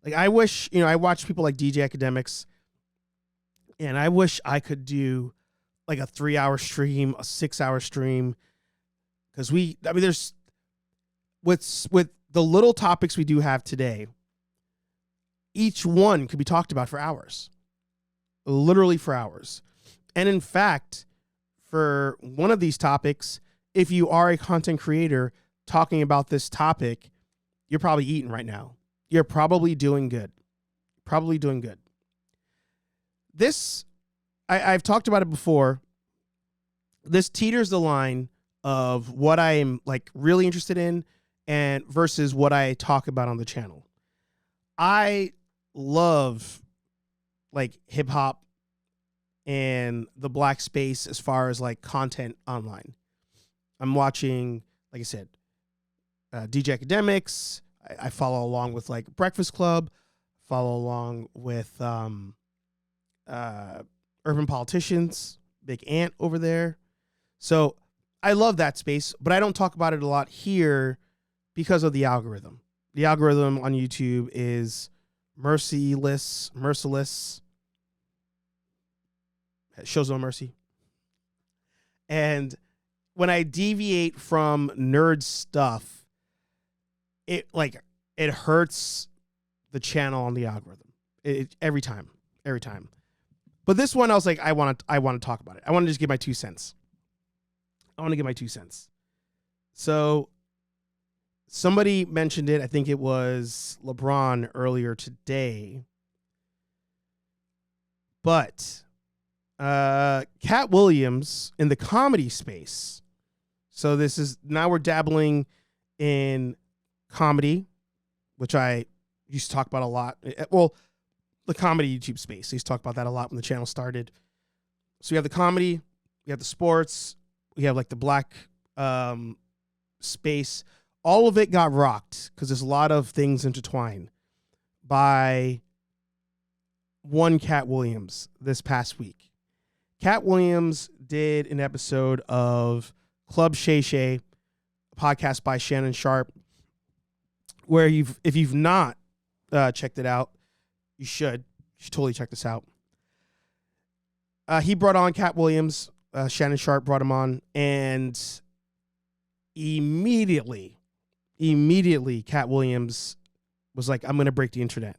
Like I wish, I watch people like DJ Academics, and I wish I could do like a 3-hour stream, a 6-hour stream. Cause there's with the little topics we do have today, each one could be talked about for hours, literally for hours. And in fact, for one of these topics, if you are a content creator talking about this topic, you're probably eating right now. You're probably doing good. Probably doing good. This, I've talked about it before. This teeters the line of what I am like really interested in and versus what I talk about on the channel. I love like hip hop and the black space as far as like content online. I'm watching, like I said, DJ Academics. I follow along with like Breakfast Club, follow along with Urban Politicians, Big Ant over there. So I love that space, but I don't talk about it a lot here because of the algorithm. The algorithm on YouTube is merciless. It shows no mercy. And when I deviate from nerd stuff, it hurts the channel on the algorithm. Every time. But this one, I was like, I want to talk about it. I want to just give my 2 cents. So somebody mentioned it. I think it was LeBron earlier today. But Katt Williams in the comedy space. So now we're dabbling in comedy, which I used to talk about a lot. Well, the comedy YouTube space. I used to talk about that a lot when the channel started. So we have the comedy, we have the sports, we have like the black space. All of it got rocked because there's a lot of things intertwined by one Katt Williams this past week. Katt Williams did an episode of Club Shay Shay, a podcast by Shannon Sharpe, where if you've not checked it out, you should totally check this out. He brought on Katt Williams. Shannon Sharpe brought him on, and immediately Katt Williams was like, I'm going to break the internet.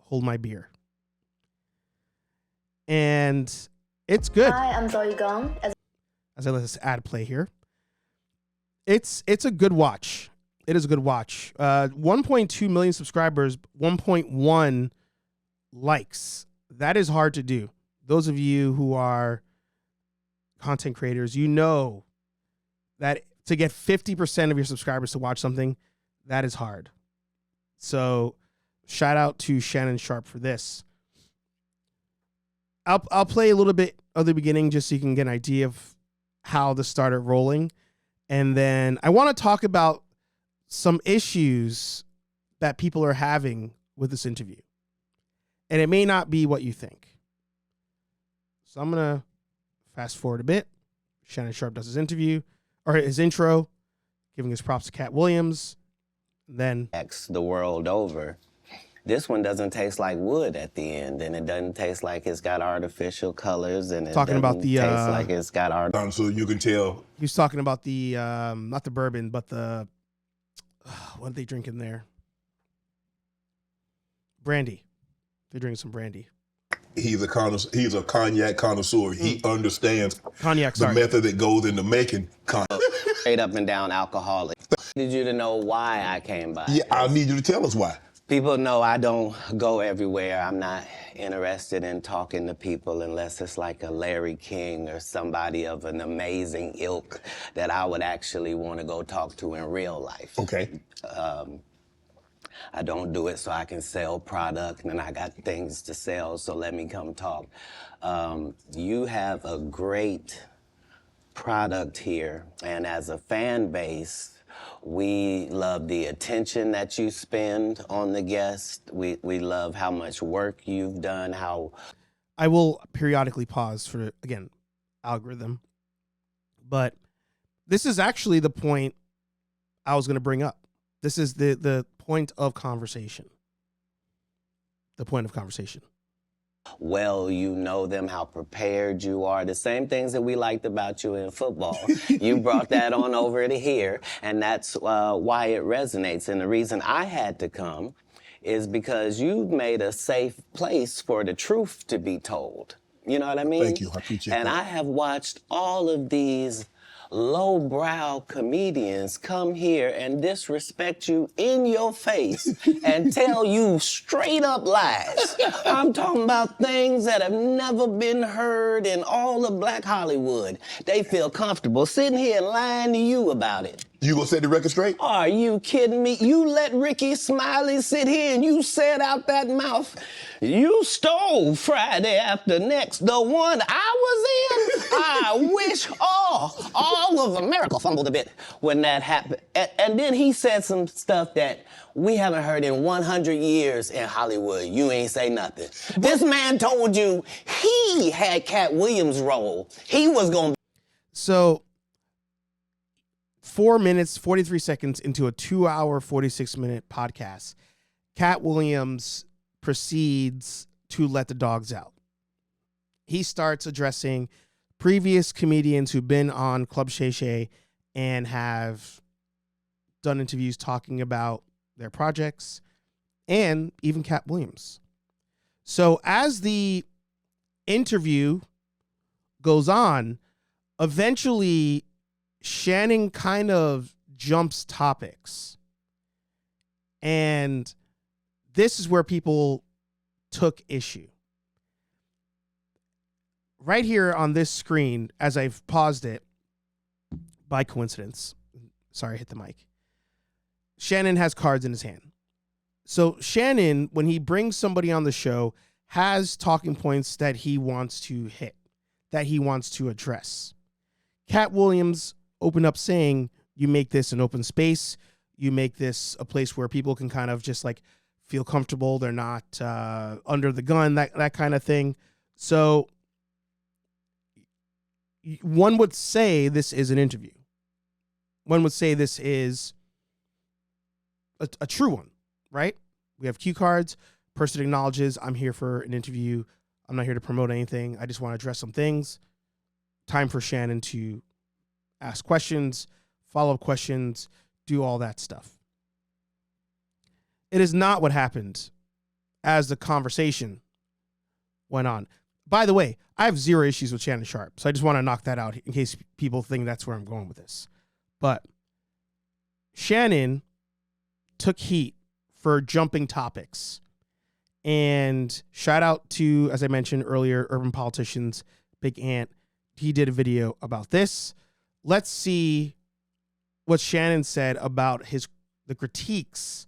Hold my beer. And it's good. Hi, I'm Zoe Gong. As I let this ad play here. It's a good watch. It is a good watch. 1.2 million subscribers, 1.1 likes. That is hard to do. Those of you who are content creators, you know that to get 50% of your subscribers to watch something, that is hard. So shout out to Shannon Sharpe for this. I'll play a little bit of the beginning just so you can get an idea of how this started rolling. And then I want to talk about some issues that people are having with this interview. And it may not be what you think. So I'm going to fast forward a bit. Shannon Sharpe does his interview, or his intro, giving his props to Katt Williams. Then the world over. This one doesn't taste like wood at the end, and it doesn't taste like it's got artificial colors, and it talking about doesn't the taste like it's got art. So you can tell. He was talking about the not the bourbon, but the what are they drinking there? Brandy. They're drinking some brandy. He's a cognac connoisseur. He understands cognac. The method that goes into making cognac. Straight up and down alcoholic. I need you to know why I came by. Yeah, I need you to tell us why. People know I don't go everywhere. I'm not interested in talking to people unless it's like a Larry King or somebody of an amazing ilk that I would actually want to go talk to in real life. Okay. I don't do it so I can sell product, and I got things to sell, so let me come talk. You have a great product here, and as a fan base, we love the attention that you spend on the guest. We love how much work you've done, how... I will periodically pause for, again, algorithm. But this is actually the point I was going to bring up. This is the point of conversation. the point of conversation. Well, you know them, how prepared you are, the same things that we liked about you in football. You brought that on over to here, and that's why it resonates. And the reason I had to come is because you've made a safe place for the truth to be told. You know what I mean? Thank you. I appreciate that. And I have watched all of these lowbrow comedians come here and disrespect you in your face and tell you straight up lies. I'm talking about things that have never been heard in all of Black Hollywood. They feel comfortable sitting here and lying to you about it. You gonna set the record straight? Are you kidding me? You let Ricky Smiley sit here and you said out that mouth, you stole Friday After Next, the one I was in. I wish all of America fumbled a bit when that happened. And then he said some stuff that we haven't heard in 100 years in Hollywood. You ain't say nothing. This man told you he had Katt Williams' role. He was gonna. So 4 minutes, 43 seconds into a 2 hour, 46-minute podcast, Katt Williams proceeds to let the dogs out. He starts addressing previous comedians who've been on Club Shay Shay and have done interviews talking about their projects, and even Katt Williams. So as the interview goes on, eventually Shannon kind of jumps topics. And this is where people took issue. Right here on this screen, as I've paused it by coincidence, sorry, I hit the mic. Shannon has cards in his hand. So Shannon, when he brings somebody on the show, has talking points that he wants to hit, that he wants to address. Katt Williams opened up saying, you make this an open space. You make this a place where people can kind of just like feel comfortable. They're not under the gun, that kind of thing. So one would say this is an interview. One would say this is a true one, right? We have cue cards. Person acknowledges, I'm here for an interview. I'm not here to promote anything. I just want to address some things. Time for Shannon to ask questions, follow-up questions, do all that stuff. It is not what happened as the conversation went on. By the way, I have zero issues with Shannon Sharpe, so I just want to knock that out in case people think that's where I'm going with this. But Shannon took heat for jumping topics. And shout out to, as I mentioned earlier, Urban Politicians, Big Ant. He did a video about this. Let's see what Shannon said about the critiques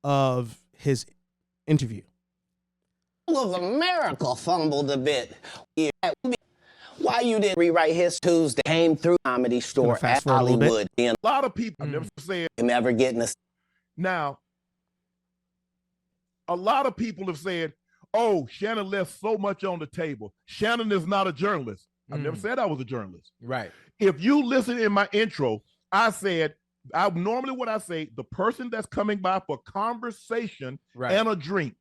of his interview. All of America fumbled a bit. Why you didn't rewrite his Tuesday? Came through Comedy Store at Hollywood. A lot of people never said him ever getting a. Now, a lot of people have said, oh, Shannon left so much on the table. Shannon is not a journalist. I never said I was a journalist. Right. If you listen in my intro, I said, normally what I say, the person that's coming by for conversation and a drink,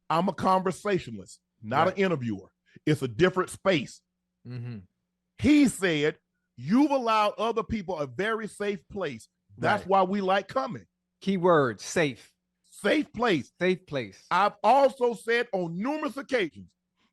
I'm a conversationalist, not an interviewer. It's a different space. He said, you've allowed other people a very safe place. That's why we like coming. Keyword, safe. Safe place. Safe place. I've also said on numerous occasions,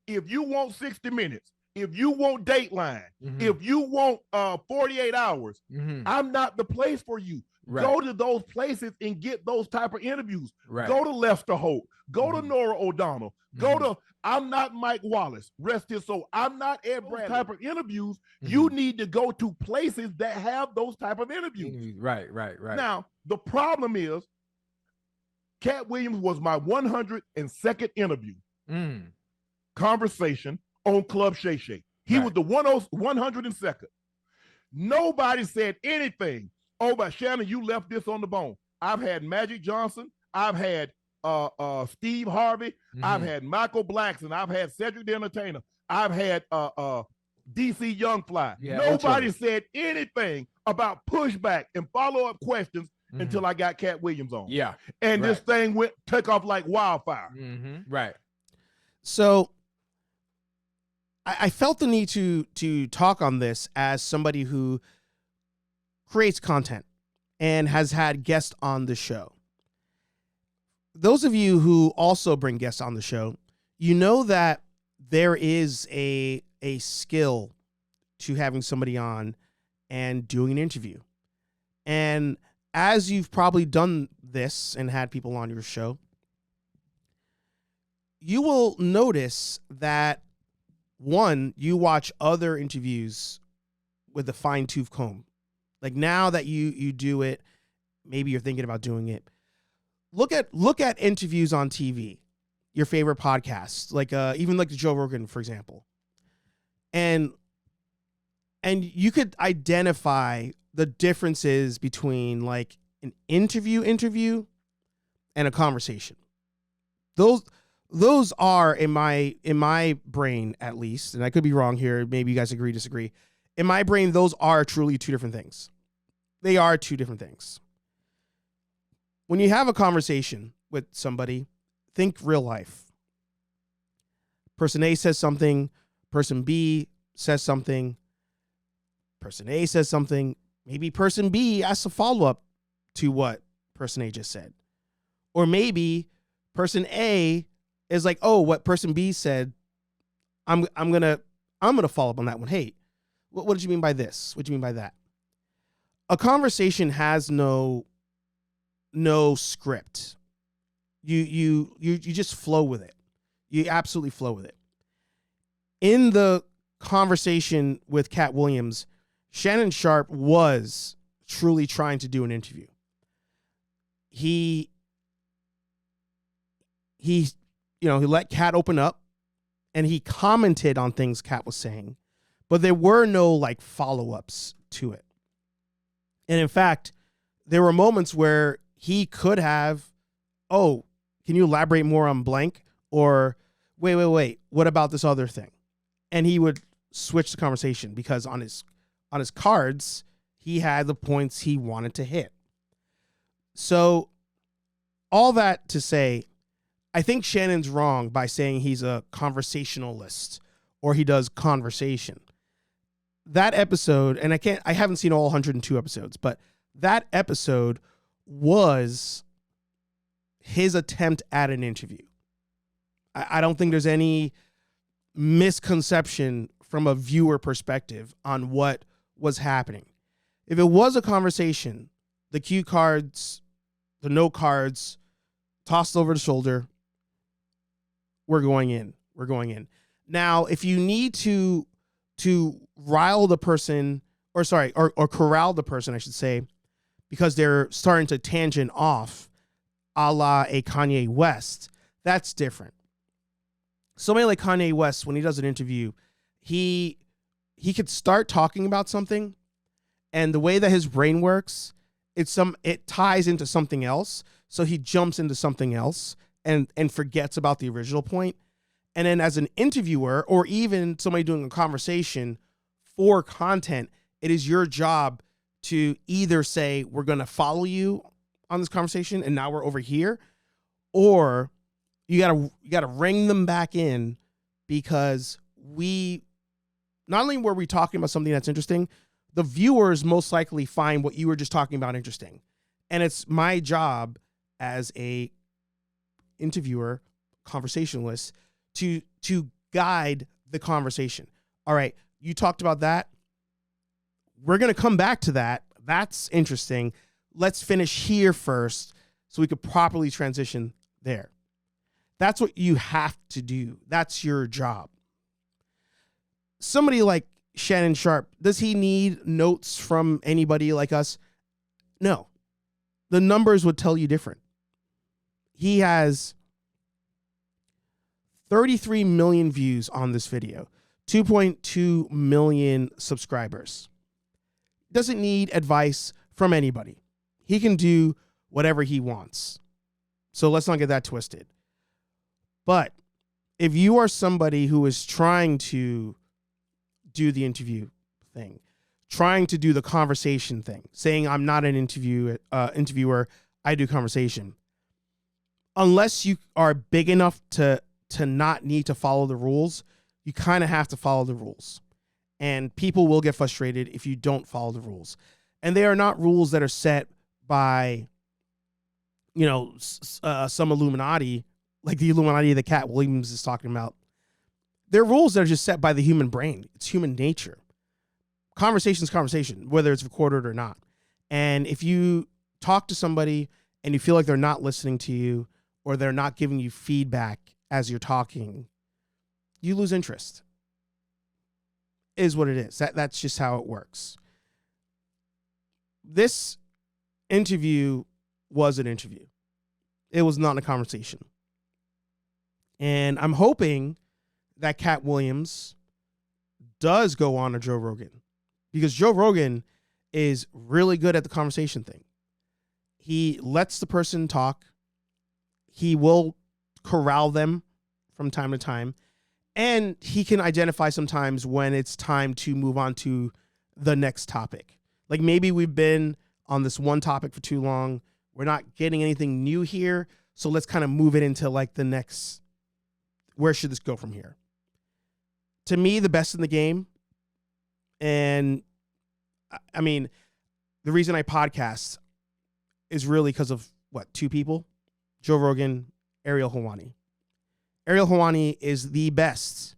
if you want 60 minutes, if you want Dateline, if you want 48 hours, I'm not the place for you. Go to those places and get those type of interviews. Go to Lester Holt. Go to Nora O'Donnell. Go to, I'm not Mike Wallace. Rest his soul. I'm not Ed Bradley. Type of interviews, you need to go to places that have those type of interviews. Right. Now, the problem is, Katt Williams was my 102nd interview conversation on Club Shay Shay. He was the 102nd. Nobody said anything. Oh, but Shannon, you left this on the bone. I've had Magic Johnson. I've had Steve Harvey. I've had Michael Blackson. I've had Cedric the Entertainer. I've had DC Youngfly. Nobody said anything about pushback and follow-up questions until I got Katt Williams on. Yeah. And this thing took off like wildfire. Right. So I felt the need to talk on this as somebody who creates content and has had guests on the show. Those of you who also bring guests on the show, you know that there is a skill to having somebody on and doing an interview. And as you've probably done this and had people on your show, you will notice that, one, you watch other interviews with a fine-tooth comb. Like now that you do it, maybe you're thinking about doing it. Look at interviews on TV, your favorite podcasts, like even like the Joe Rogan, for example. And you could identify the differences between like an interview and a conversation. Those are in my brain, at least, and I could be wrong here. Maybe you guys agree, disagree. In my brain, those are truly two different things. They are two different things. When you have a conversation with somebody, think real life. Person A says something, person B says something, person A says something, maybe person B asks a follow-up to what person A just said. Or maybe person A is like, oh, what person B said, I'm gonna follow up on that one. Hey, what did you mean by this? What do you mean by that? A conversation has no script. You just flow with it. You absolutely flow with it. In the conversation with Katt Williams, Shannon Sharpe was truly trying to do an interview. He let Katt open up and he commented on things Katt was saying, but there were no like follow-ups to it. And in fact, there were moments where he could have, oh, can you elaborate more on blank? Or wait, what about this other thing? And he would switch the conversation because on his cards, he had the points he wanted to hit. So all that to say, I think Shannon's wrong by saying he's a conversationalist or he does conversation. That episode, and I haven't seen all 102 episodes, but that episode was his attempt at an interview. I don't think there's any misconception from a viewer perspective on what was happening. If it was a conversation, the cue cards, the note cards, tossed over the shoulder, we're going in. Now, if you need to rile the person, or corral the person, I should say, because they're starting to tangent off a la a Kanye West, that's different. Somebody like Kanye West, when he does an interview, he could start talking about something, and the way that his brain works, it ties into something else, so he jumps into something else and forgets about the original point. And then as an interviewer, or even somebody doing a conversation for content, it is your job to either say, we're going to follow you on this conversation and now we're over here, or you gotta ring them back in, because not only were we talking about something that's interesting, the viewers most likely find what you were just talking about interesting. And it's my job as a interviewer, conversationalist, to guide the conversation. All right, you talked about that. We're going to come back to that. That's interesting. Let's finish here first so we could properly transition there. That's what you have to do. That's your job. Somebody like Shannon Sharpe, does he need notes from anybody like us? No. The numbers would tell you different. He has 33 million views on this video, 2.2 million subscribers. Doesn't need advice from anybody. He can do whatever he wants. So let's not get that twisted. But if you are somebody who is trying to do the interview thing, trying to do the conversation thing, saying I'm not an interviewer, I do conversation. Unless you are big enough to not need to follow the rules, you kind of have to follow the rules. And people will get frustrated if you don't follow the rules. And they are not rules that are set by, some Illuminati, like the Illuminati that Katt Williams is talking about. They're rules that are just set by the human brain. It's human nature. Conversation is conversation, whether it's recorded or not. And if you talk to somebody and you feel like they're not listening to you or they're not giving you feedback as you're talking, you lose interest. Is what it is. That's just how it works. This interview was an interview. It was not a conversation. And I'm hoping that Katt Williams does go on to Joe Rogan, because Joe Rogan is really good at the conversation thing. He lets the person talk. He will corral them from time to time. And he can identify sometimes when it's time to move on to the next topic. Like maybe we've been on this one topic for too long. We're not getting anything new here. So let's kind of move it into like the next, where should this go from here? To me, the best in the game. And I mean, the reason I podcast is really because of two people? Joe Rogan, Ariel Helwani. Ariel Helwani is the best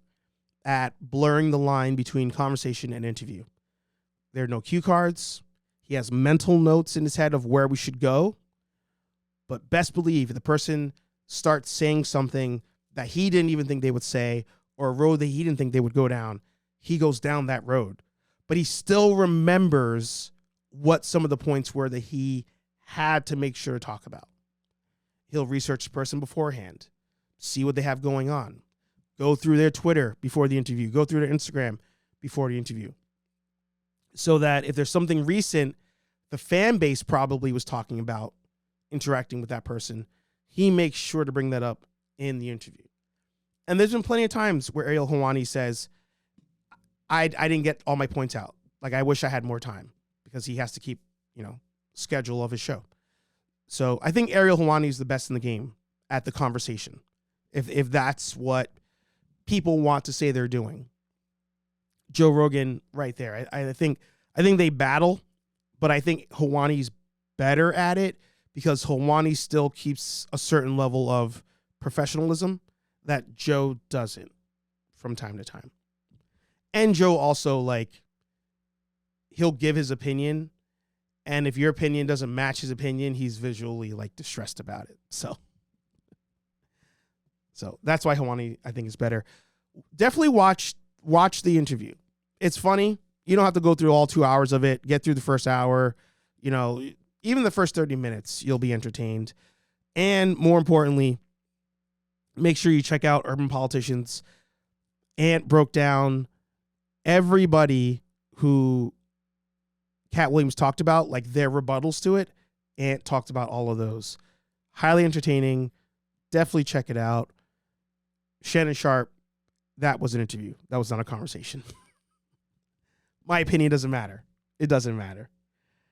at blurring the line between conversation and interview. There are no cue cards. He has mental notes in his head of where we should go. But best believe if the person starts saying something that he didn't even think they would say, or a road that he didn't think they would go down, he goes down that road. But he still remembers what some of the points were that he had to make sure to talk about. He'll research the person beforehand, see what they have going on, go through their Twitter before the interview, go through their Instagram before the interview, so that if there's something recent the fan base probably was talking about interacting with that person, he makes sure to bring that up in the interview. And there's been plenty of times where Ariel Helwani says, I didn't get all my points out. Like, I wish I had more time, because he has to keep, schedule of his show. So I think Ariel Helwani is the best in the game at the conversation, if that's what people want to say they're doing. Joe Rogan right there. I think they battle, but I think Helwani's better at it because Helwani still keeps a certain level of professionalism that Joe doesn't from time to time. And Joe also, he'll give his opinion, and if your opinion doesn't match his opinion, he's visually distressed about it. So that's why Helwani, I think, is better. Definitely watch the interview. It's funny. You don't have to go through all 2 hours of it. Get through the first hour. Even the first 30 minutes, you'll be entertained. And more importantly, make sure you check out Urban Politicians. Ant broke down everybody who Katt Williams talked about, their rebuttals to it. Ant talked about all of those. Highly entertaining. Definitely check it out. Shannon Sharpe, that was an interview. That was not a conversation. My opinion doesn't matter. It doesn't matter.